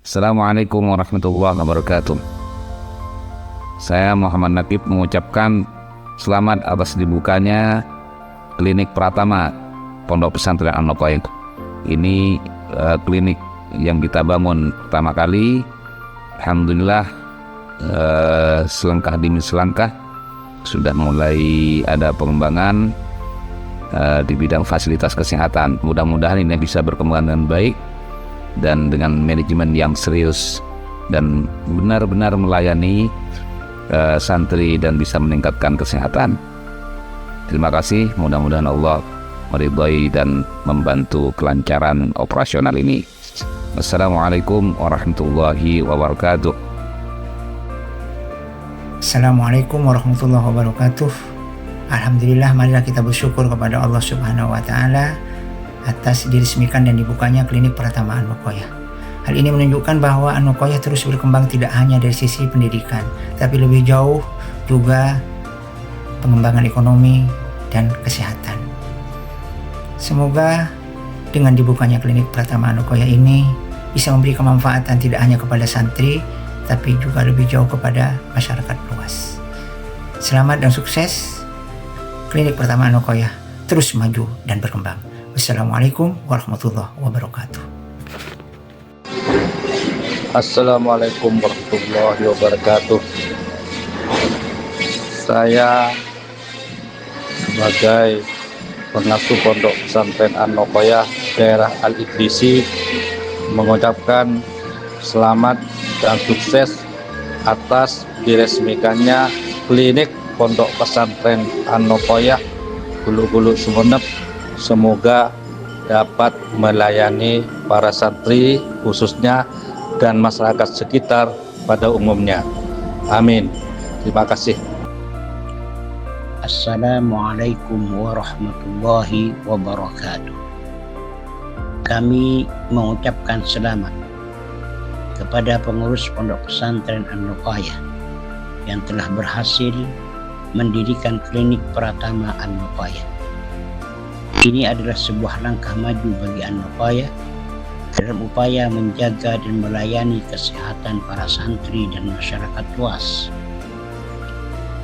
Assalamualaikum warahmatullahi wabarakatuh. Saya Muhammad Nakib mengucapkan selamat atas dibukanya klinik Pratama Pondok Pesantren An-Noqoyah. Ini klinik yang kita bangun pertama kali. Alhamdulillah selangkah demi selangkah sudah mulai ada pengembangan di bidang fasilitas kesehatan. Mudah-mudahan ini bisa berkembang dengan baik dan dengan manajemen yang serius dan benar-benar melayani santri dan bisa meningkatkan kesehatan. Terima kasih, mudah-mudahan Allah meridhai dan membantu kelancaran operasional ini. Assalamualaikum warahmatullahi wabarakatuh. Assalamualaikum warahmatullahi wabarakatuh. Alhamdulillah, marilah kita bersyukur kepada Allah Subhanahu wa Ta'ala atas diresmikan dan dibukanya klinik Pratama An-Noqoyah. Hal ini menunjukkan bahwa An-Noqoyah terus berkembang tidak hanya dari sisi pendidikan, tapi lebih jauh juga pengembangan ekonomi dan kesehatan. Semoga dengan dibukanya klinik Pratama An-Noqoyah ini bisa memberi kemanfaatan tidak hanya kepada santri, tapi juga lebih jauh kepada masyarakat luas. Selamat dan sukses klinik Pratama An-Noqoyah terus maju dan berkembang. Wassalamualaikum warahmatullahi wabarakatuh. Assalamualaikum warahmatullahi wabarakatuh. Saya sebagai pengasuh Pondok Pesantren An-Noqoyah daerah Al-Idrisi mengucapkan selamat dan sukses atas diresmikannya klinik Pondok Pesantren An-Noqoyah Hulu Sumeneb. Semoga dapat melayani para santri khususnya dan masyarakat sekitar pada umumnya. Amin. Terima kasih. Assalamualaikum warahmatullahi wabarakatuh. Kami mengucapkan selamat kepada pengurus Pondok Pesantren An-Noqoyah yang telah berhasil mendirikan klinik Pratama An-Noqoyah. Ini adalah sebuah langkah maju bagi An-Noqoyah dalam upaya menjaga dan melayani kesehatan para santri dan masyarakat luas.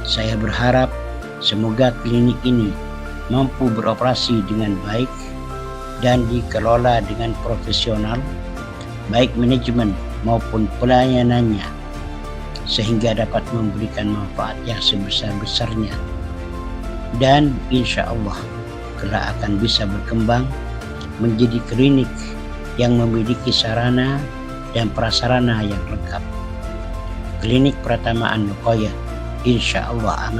Saya berharap semoga klinik ini mampu beroperasi dengan baik dan dikelola dengan profesional, baik manajemen maupun pelayanannya, sehingga dapat memberikan manfaat yang sebesar-besarnya. Dan insya Allah kelak akan bisa berkembang menjadi klinik yang memiliki sarana dan prasarana yang lengkap. Klinik Pratama An-Noqoyah insya Allah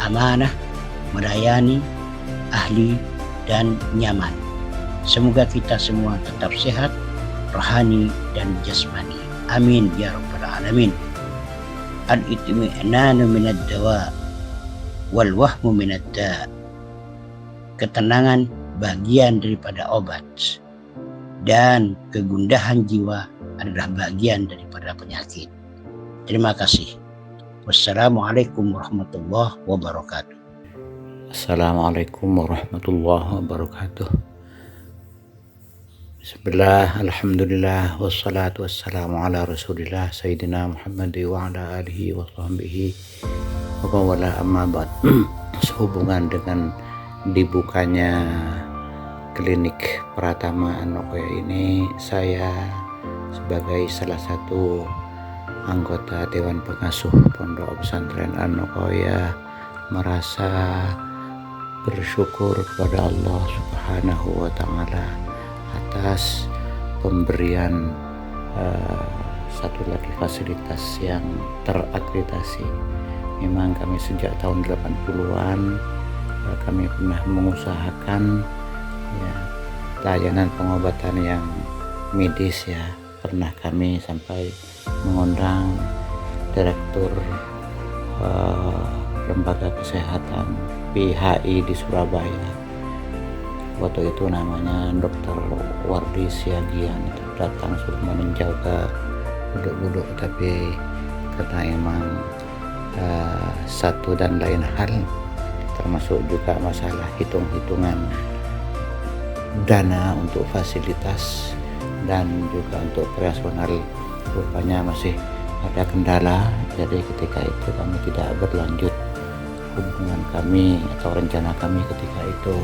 amanah, melayani, ahli, dan nyaman. Semoga kita semua tetap sehat, rohani dan jasmani. Amin ya rabbal alamin. Al-itmi'nanu minad dawa wal wahmu minad da'. Ketenangan bagian daripada obat dan kegundahan jiwa adalah bagian daripada penyakit. Terima kasih. Wassalamualaikum warahmatullahi wabarakatuh. Assalamualaikum warahmatullahi wabarakatuh. Bismillah, alhamdulillah, wassalatu wassalamu ala rasulillah Sayyidina Muhammad wa ala alihi wa sahbihi wa mawala amma ba'd. Sehubungan dengan dibukanya klinik Pratama An-Noqoyah ini, saya sebagai salah satu anggota Dewan Pengasuh Pondok Pesantren An-Noqoyah merasa bersyukur kepada Allah Subhanahu wa Ta'ala atas pemberian satu lagi fasilitas yang terakreditasi. Memang kami sejak tahun 80-an kami pernah mengusahakan layanan pengobatan yang medis ya. Pernah kami sampai mengundang direktur lembaga kesehatan PHI di Surabaya. Waktu itu namanya Dr. Wardi Siagian, itu datang sudah meninjau ke buduk-buduk, tapi karena emang satu dan lain hal, termasuk juga masalah hitung-hitungan dana untuk fasilitas dan juga untuk operasional rupanya masih ada kendala, jadi ketika itu kami tidak berlanjut hubungan kami atau rencana kami ketika itu.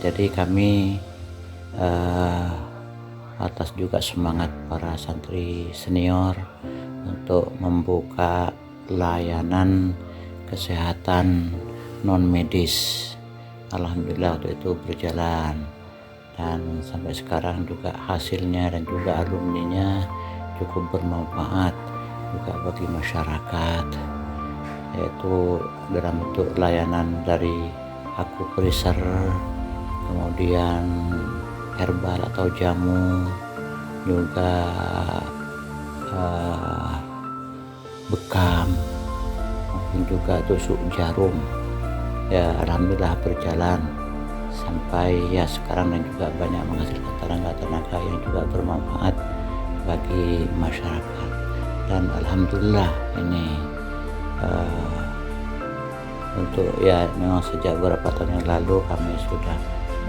Jadi kami atas juga semangat para santri senior untuk membuka layanan kesehatan non medis. Alhamdulillah waktu itu berjalan, dan sampai sekarang juga hasilnya dan juga alumninya cukup bermanfaat juga bagi masyarakat, yaitu dalam bentuk layanan dari akupresur, kemudian herbal atau jamu, juga bekam, maupun juga tusuk jarum. Ya alhamdulillah berjalan sampai ya sekarang, dan juga banyak menghasilkan tenaga yang juga bermanfaat bagi masyarakat. Dan alhamdulillah ini untuk ya memang sejak beberapa tahun yang lalu kami sudah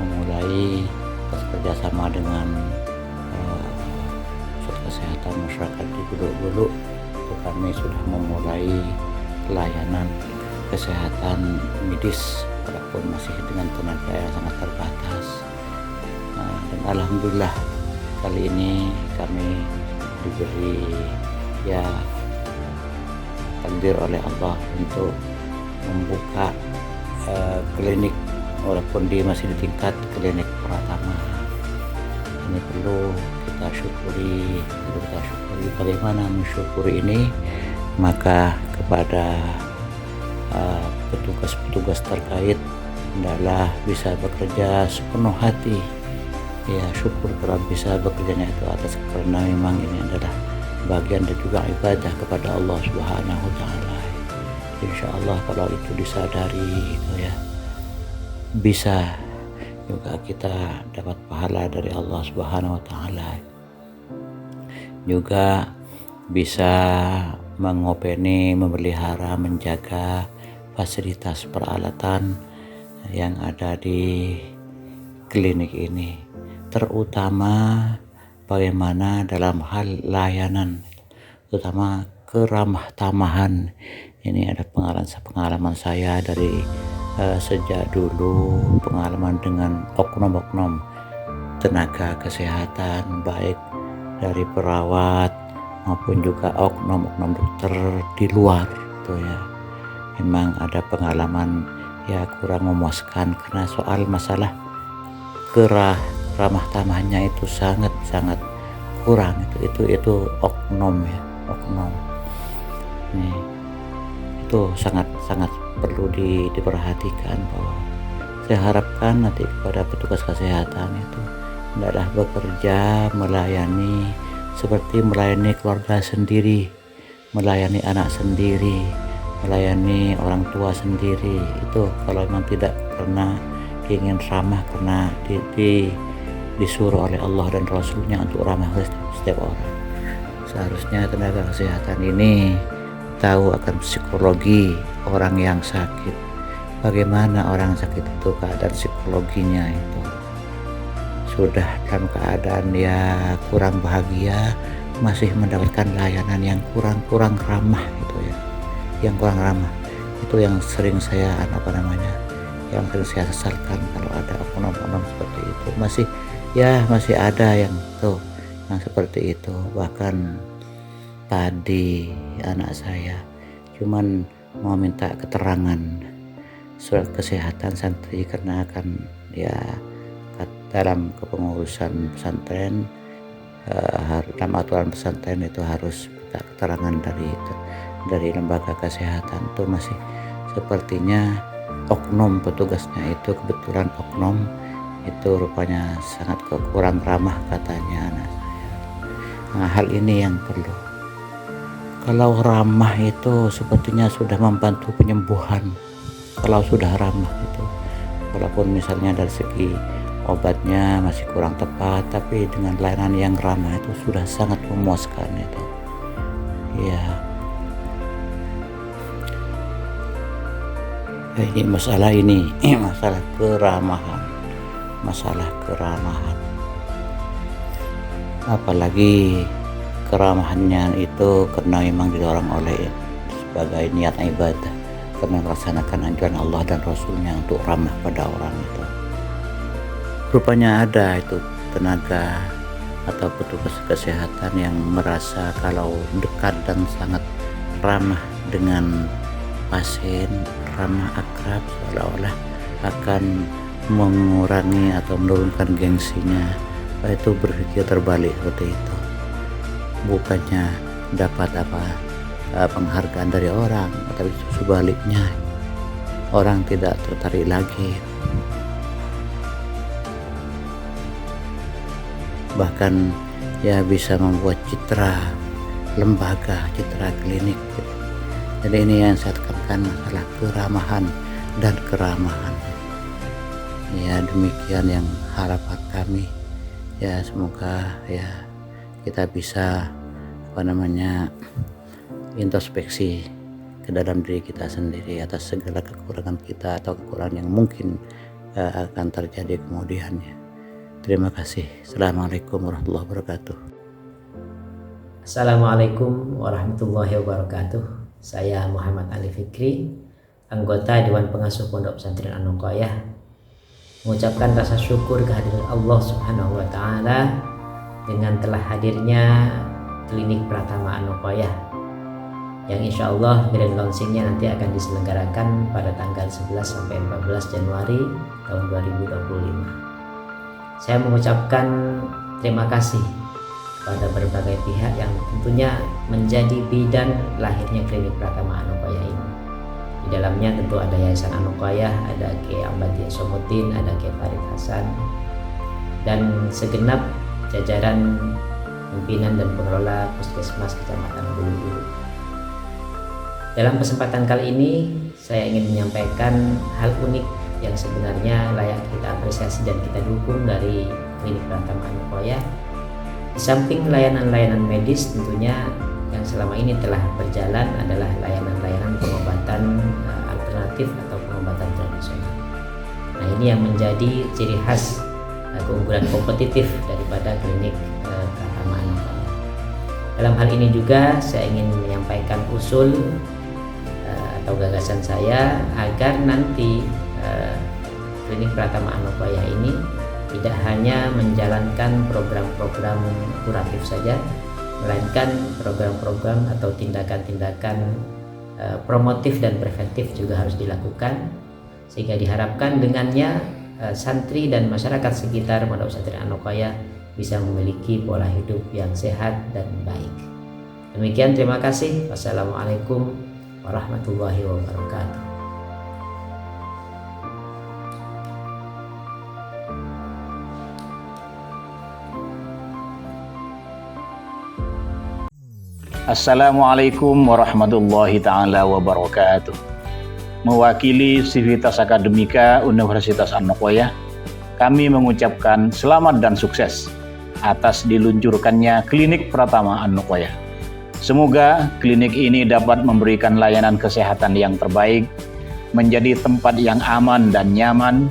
memulai bekerjasama dengan pusat kesehatan masyarakat di Guluk-Guluk. Kami sudah memulai layanan kesehatan medis walaupun masih dengan tenaga yang sangat terbatas. Dan alhamdulillah kali ini kami diberi ya takdir oleh Allah untuk membuka klinik, walaupun dia masih di tingkat klinik pertama. Ini perlu kita syukuri. Bagaimana mensyukuri ini? Maka kepada petugas-petugas terkait adalah bisa bekerja sepenuh hati. Ya syukur kalau bisa bekerjanya itu atas, karena memang ini adalah bagian dan juga ibadah kepada Allah Subhanahu wa Ta'ala. Insya Allah kalau itu disadari itu ya, bisa juga kita dapat pahala dari Allah Subhanahu wa Ta'ala. Juga bisa mengopeni, memelihara, menjaga fasilitas peralatan yang ada di klinik ini, terutama bagaimana dalam hal layanan, terutama keramah tamahan. Ini ada pengalaman saya dari sejak dulu, pengalaman dengan oknum-oknum tenaga kesehatan, baik dari perawat maupun juga oknum-oknum dokter di luar tuh ya. Memang ada pengalaman ya kurang memuaskan, karena soal masalah ramah tamahnya itu sangat kurang. Itu oknum ya, oknum. Nih, itu sangat perlu diperhatikan. Bahwa saya harapkan nanti kepada petugas kesehatan itu adalah bekerja melayani seperti melayani keluarga sendiri, melayani anak sendiri, melayani orang tua sendiri. Itu kalau memang tidak pernah ingin ramah, karena disuruh oleh Allah dan Rasulnya untuk ramah ke setiap orang. Seharusnya tenaga kesehatan ini tahu akan psikologi orang yang sakit, bagaimana orang sakit itu keadaan psikologinya itu. Sudah dalam keadaan ya kurang bahagia, masih mendapatkan layanan yang kurang ramah gitu ya, yang kurang ramah. Itu yang sering saya yang sering saya sesalkan kalau ada oknum-oknum seperti itu. Masih ada yang seperti itu. Bahkan tadi anak saya cuman mau minta keterangan surat kesehatan santri, karena akan ya dalam kepengurusan pesantren, dalam aturan pesantren itu harus minta keterangan dari lembaga kesehatan. Itu masih sepertinya oknum petugasnya itu, kebetulan oknum itu rupanya sangat kurang ramah katanya anak saya. Nah, hal ini yang perlu. Kalau ramah itu sepertinya sudah membantu penyembuhan. Kalau sudah ramah itu, walaupun misalnya dari segi obatnya masih kurang tepat, tapi dengan layanan yang ramah itu sudah sangat memuaskan itu. Ya. Ini masalah keramahan. apalagi keramahannya itu karena memang didorong oleh sebagai niat ibadah, karena melaksanakan anjuran Allah dan Rasulnya untuk ramah pada orang itu. Rupanya ada itu tenaga atau petugas kesehatan yang merasa kalau dekat dan sangat ramah dengan pasien, ramah akrab, seolah-olah akan mengurangi atau menurunkan gengsinya. Itu berpikir terbalik seperti itu. Bukannya dapat penghargaan dari orang, tapi sebaliknya orang tidak tertarik lagi. Bahkan ya bisa membuat citra lembaga, citra klinik. Jadi ini yang saya tekankan, masalah keramahan dan keramahan. Ya demikian yang harapan kami. Ya semoga ya kita bisa introspeksi ke dalam diri kita sendiri atas segala kekurangan kita atau kekurangan yang mungkin akan terjadi kemudiannya. Terima kasih. Assalamualaikum warahmatullahi wabarakatuh. Assalamualaikum warahmatullahi wabarakatuh. Saya Muhammad Ali Fikri, anggota Dewan Pengasuh Pondok Pesantren An-Nuqayah, mengucapkan rasa syukur kehadiran Allah Subhanahu wa Ta'ala dengan telah hadirnya klinik Pratama An-Nuqayah yang insya Allah grand launchingnya nanti akan diselenggarakan pada tanggal 11 sampai 14 Januari tahun 2025. Saya mengucapkan terima kasih pada berbagai pihak yang tentunya menjadi bidan lahirnya klinik Pratama An-Nuqayah ini. Di dalamnya tentu ada Yayasan An-Nuqayah, ada Kiai Ambati Somuddin, ada Kiai Farid Hasan, dan segenap jajaran pimpinan dan pengelola Puskesmas Kecamatan Bulu-Bulu. Dalam kesempatan kali ini saya ingin menyampaikan hal unik yang sebenarnya layak kita apresiasi dan kita dukung dari klinik Pratama An-Nuqayah. Di samping layanan-layanan medis tentunya yang selama ini telah berjalan adalah layanan-layanan pengobatan alternatif atau pengobatan tradisional. Nah ini yang menjadi ciri khas keunggulan kompetitif daripada klinik Pratama An-Nuqayah. Dalam hal ini juga saya ingin menyampaikan usul atau gagasan saya agar nanti klinik Pratama An-Nuqayah ini tidak hanya menjalankan program-program kuratif saja, melainkan program-program atau tindakan-tindakan promotif dan preventif juga harus dilakukan, sehingga diharapkan dengannya santri dan masyarakat sekitar Pondok Pesantren An-Nuqayah bisa memiliki pola hidup yang sehat dan baik. Demikian, terima kasih. Wassalamualaikum warahmatullahi wabarakatuh. Assalamualaikum warahmatullahi ta'ala wabarakatuh. Mewakili Sivitas Akademika Universitas An-Nuqayah, kami mengucapkan selamat dan sukses atas diluncurkannya klinik Pratama An-Nuqayah. Semoga klinik ini dapat memberikan layanan kesehatan yang terbaik, menjadi tempat yang aman dan nyaman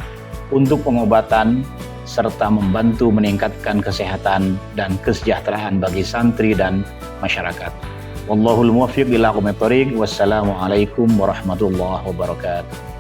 untuk pengobatan, serta membantu meningkatkan kesehatan dan kesejahteraan bagi santri dan masyarakat. Wallahul muwaffiq ila aqwamit thoriq. Wassalamualaikum warahmatullahi wabarakatuh.